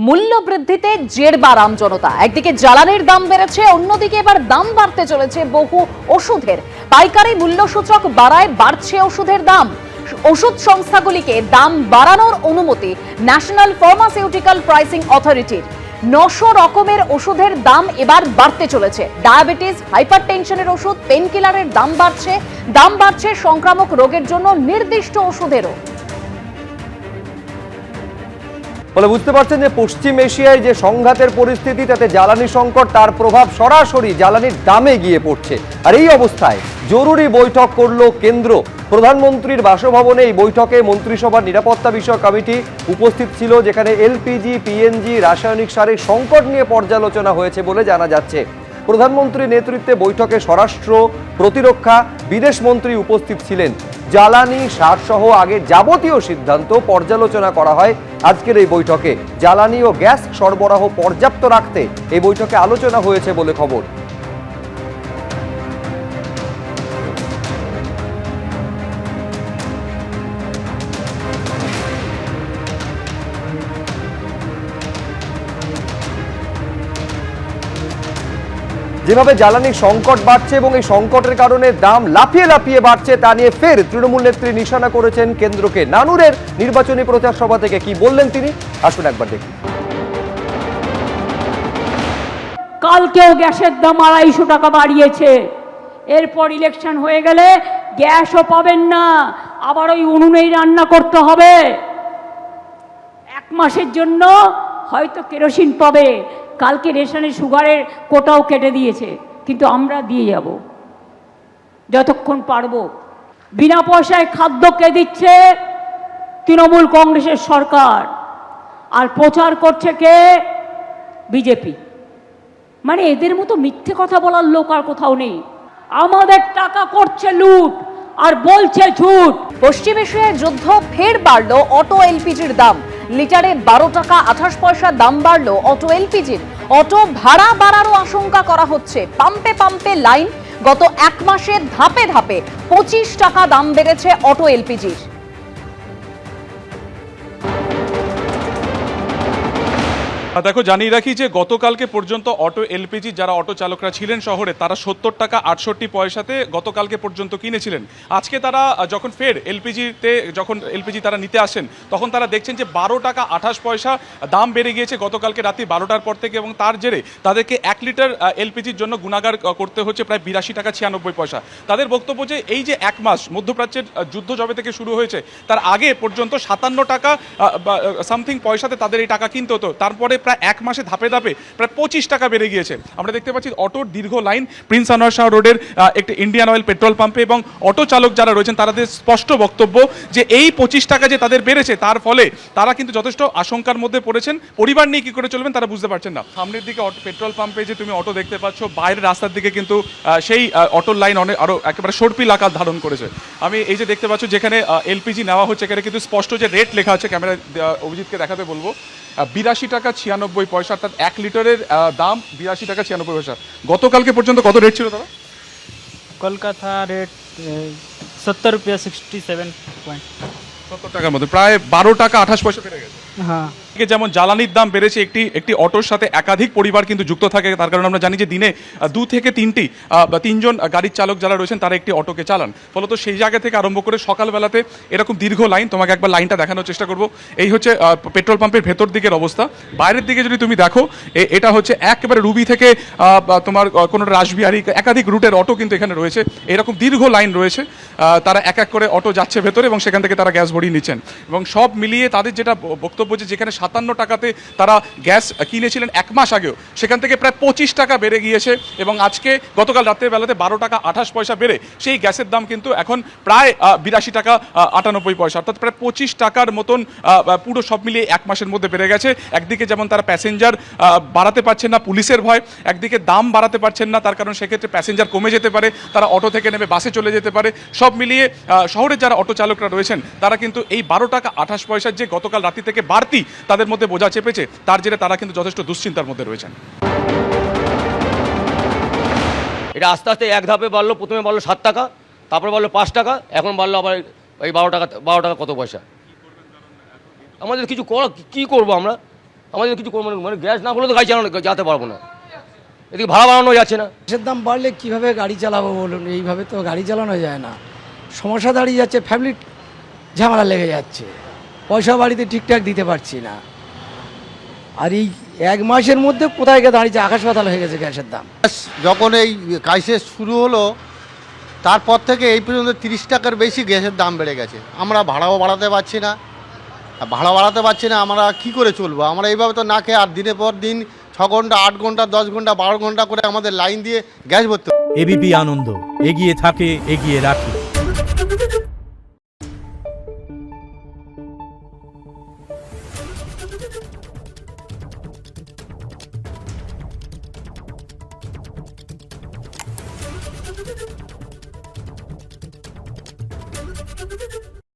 মূল্য বৃদ্ধিতে জেরবার আমজনতা। একদিকে জ্বালানির দাম বেড়েছে, অন্যদিকে এবার দাম বাড়তে চলেছে বহু ওষুধের। পাইকারি মূল্যসূচক বাড়ায় বাড়ছে ওষুধের দাম। ওষুধ সংস্থাগুলিকে দাম বাড়ানোর অনুমতি ন্যাশনাল ফার্মাসিউটিক্যাল প্রাইসিং অথরিটির। 900 রকমের ওষুধের দাম এবার বাড়তে চলেছে। ডায়াবেটিস, হাইপারটেনশনের ওষুধ, পেনকিলারের দাম বাড়ছে সংক্রামক রোগের জন্য নির্দিষ্ট ওষুধেরও। ফলে বুঝতে পারছেন যে পশ্চিম এশিয়ায় যে সংঘাতের পরিস্থিতি, তাতে জ্বালানি সংকট, তার প্রভাব সরাসরি জ্বালানির দামে গিয়ে পড়ছে। আর এই অবস্থায় জরুরি বৈঠক করলো কেন্দ্র। প্রধানমন্ত্রীর বাসভবনে এই বৈঠকে মন্ত্রিসভার নিরাপত্তা বিষয়ক কমিটি উপস্থিত ছিল, যেখানে এলপিজি, পিএনজি, রাসায়নিক সারের সংকট নিয়ে পর্যালোচনা হয়েছে বলে জানা যাচ্ছে। প্রধানমন্ত্রীর নেতৃত্বে বৈঠকে স্বরাষ্ট্র, প্রতিরক্ষা, বিদেশ মন্ত্রী উপস্থিত ছিলেন। জ্বালানি, সার সহ আগের যাবতীয় সিদ্ধান্ত পর্যালোচনা করা হয় আজকের এই বৈঠকে। জ্বালানি ও গ্যাস সরবরাহ পর্যাপ্ত রাখতে এই বৈঠকে আলোচনা হয়েছে বলে খবর। যেভাবে জ্বালানি সংকট বাড়ছে এবং এই সংকটের কারণে দাম লাফিয়ে লাফিয়ে বাড়ছে, তা নিয়ে ফের তৃণমূল নেত্রী নিশানা করেছেন কেন্দ্রকে। নানুরের নির্বাচনী প্রচার সভা থেকে কি বললেন তিনি, আসুন একবার দেখি। কালকেও গ্যাসের দাম 250 টাকা বাড়িয়েছে। এরপর ইলেকশন হয়ে গেলে গ্যাসও পাবেন না, আবার ওই উনুনেই রান্না করতে হবে। 1 মাসের জন্য হয়তো কেরোসিন পাবে। কালকে রেশনের সুগারের কোটাও কেটে দিয়েছে, কিন্তু আমরা দিয়ে যাব যতক্ষণ পারবো। বিনা পয়সায় খাদ্য কে দিচ্ছে? তৃণমূল কংগ্রেসের সরকার। আর প্রচার করছে কে? বিজেপি। মানে এদের মতো মিথ্যে কথা বলার লোক আর কোথাও নেই। আমাদের টাকা করছে লুট আর বলছে ঝুট। পশ্চিম এশিয়ায় যুদ্ধ, ফের বাড়লো অটো এলপিজির দাম। লিটারে 12 টাকা 28 পয়সা দাম বাড়লো অটো এলপিজির। অটো ভাড়া বাড়ারও আশঙ্কা করা হচ্ছে। পাম্পে পাম্পে লাইন। গত 1 মাসে ধাপে ধাপে 25 টাকা দাম বেড়েছে অটো এলপিজির। দেখো, জানিয়ে রাখি যে গতকালকে পর্যন্ত অটো এলপিজি যারা অটো চালকরা ছিলেন শহরে, তারা 70 টাকা 68 পয়সাতে গতকালকে পর্যন্ত কিনেছিলেন। আজকে তারা যখন ফের এলপিজি তারা নিতে আসেন, তখন তারা দেখছেন যে 12 টাকা 28 পয়সা দাম বেড়ে গিয়েছে গতকালকে রাত্রি 12টার পর থেকে, এবং তার জেরে তাদেরকে 1 লিটার এলপিজির জন্য গুণাগার করতে হচ্ছে প্রায় 82 টাকা 96 পয়সা। তাদের বক্তব্য যে এই যে 1 মাস মধ্যপ্রাচ্যের যুদ্ধ যবে থেকে শুরু হয়েছে, তার আগে পর্যন্ত 57 টাকা সামথিং পয়সাতে তাদের এই টাকা কিনতে হতো। তারপরে প্রায় 1 মাসে ধাপে ধাপে প্রায় 25 টাকা বেড়ে গিয়েছে। আমরা দেখতে পাচ্ছি অটোর দীর্ঘ লাইন প্রিন্স আনোয়ার শাহ রোডের একটি ইন্ডিয়ান অয়েল পেট্রোল পাম্পে, এবং অটো চালক যারা রয়েছেন তাদের স্পষ্ট বক্তব্য যে এই 25 টাকা যে তাদের বেড়েছে, তার ফলে তারা কিন্তু যথেষ্ট আশঙ্কার মধ্যে পড়েছেন। পরিবার নিয়ে কি করে চলবেন তারা বুঝতে পারছেন না। সামনের দিকে পেট্রোল পাম্পে যে তুমি অটো দেখতে পাচ্ছ, বাইরের রাস্তার দিকে কিন্তু সেই অটোর লাইন আরো একেবারে সর্পিল আকার ধারণ করেছে। আমি এই যে দেখতে পাচ্ছ যেখানে এলপিজি নেওয়া হচ্ছে, এখানে কিন্তু স্পষ্ট যে রেট লেখা আছে, ক্যামেরা অভিজিৎকে দেখাতে বলবো, 82 টাকা 96 পয়সা, অর্থাৎ 1 লিটারের দাম 82 টাকা 96 পয়সা। গতকালকে পর্যন্ত কত রেট ছিল দাদা? কলকাতা রেট 70 रुपया 67 পয়েন্ট 70 টাকার মধ্যে প্রায় 12 টাকা 28 পয়সা বেড়ে গেছে। হ্যাঁ, যেমন জ্বালানির দাম বেড়েছে, একটি অটোর সাথে একাধিক পরিবার কিন্তু যুক্ত থাকে। তার কারণে আমরা জানি যে দিনে 2 থেকে 3জন গাড়ির চালক যারা রয়েছেন তারা একটি অটোকে চালান। ফলত সেই জায়গা থেকে আরম্ভ করে সকালবেলাতে এরকম দীর্ঘ লাইন। তোমাকে একবার লাইনটা দেখানোর চেষ্টা করব। এই হচ্ছে পেট্রোল পাম্পের ভেতর দিকের অবস্থা। বাইরের দিকে যদি তুমি দেখো, এটা হচ্ছে একেবারে রুবি থেকে তোমার কোনো রাসবিহারি, একাধিক রুটের অটো কিন্তু এখানে রয়েছে। এরকম দীর্ঘ লাইন রয়েছে। তারা এক এক করে অটো যাচ্ছে ভেতরে, এবং সেখান থেকে তারা গ্যাস ভরিয়ে নিচ্ছেন। এবং সব মিলিয়ে তাদের যেটা বক্তব্য, যে যেখানে 57 টাকাতে তারা গ্যাস কিনেছিলেন 1 মাস আগেও, সেখান থেকে প্রায় 25 টাকা বেড়ে গিয়েছে। এবং আজকে গতকাল রাতের বেলাতে 12 টাকা 28 পয়সা বেড়ে সেই গ্যাসের দাম কিন্তু এখন প্রায় 82 টাকা 98 পয়সা, অর্থাৎ প্রায় 25 টাকার মতন পুরো সব মিলিয়ে 1 মাসের মধ্যে বেড়ে গেছে। একদিকে যেমন তারা প্যাসেঞ্জার বাড়াতে পারছেন না পুলিশের ভয়, একদিকে দাম বাড়াতে পারছেন না, তার কারণ সেক্ষেত্রে প্যাসেঞ্জার কমে যেতে পারে, তারা অটো থেকে নেমে বাসে চলে যেতে পারে। সব মিলিয়ে শহরের যারা অটো চালকরা রয়েছেন তারা কিন্তু এই 12 টাকা 28 পয়সার যে গতকাল রাত্রি থেকে বাড়তি তাদের মধ্যে বোঝা চেপেছে, তার জেরে তারা কিন্তু যথেষ্ট দুশ্চিন্তার মধ্যে রয়েছেন। এটা আস্তে আস্তে এক ধাপে বাড়লো। প্রথমে বাড়লো 7 টাকা, তারপরে বাড়লো 5 টাকা, এখন বাড়লো আবার এই 12 টাকা কত পয়সা। আমাদের কিছু কী করবো আমরা? আমাদের কিছু মানে গ্যাস না হলে তো গাড়ি চালানো যেতে পারবো না, এদিকে ভাড়া বাড়ানো যাচ্ছে না। গ্যাসের দাম বাড়লে কিভাবে গাড়ি চালাবো বলুন, এইভাবে তো গাড়ি চালানো যায় না। সমস্যা দাঁড়িয়ে যাচ্ছে, ফ্যামিলির ঝামেলা লেগে যাচ্ছে, পয়সা বাড়িতে ঠিকঠাক দিতে পারছি না। আর এই 1 মাসের মধ্যে কোথায় গিয়ে দাঁড়িয়েছে, আকাশ পাতাল হয়ে গেছে গ্যাসের দাম। যখন এই ক্রাইসিস শুরু হলো তারপর থেকে এই পর্যন্ত 30 টাকার বেশি গ্যাসের দাম বেড়ে গেছে। আমরা ভাড়াও বাড়াতে পারছি না, আমরা কি করে চলবো? আমরা এইভাবে তো না খেয়ে আর দিনের পর দিন 6 ঘন্টা 8 ঘন্টা 10 ঘন্টা 12 ঘন্টা করে আমাদের লাইন দিয়ে গ্যাস ভরতে। এবিপি আনন্দ এগিয়ে থাকে, এগিয়ে রাখে।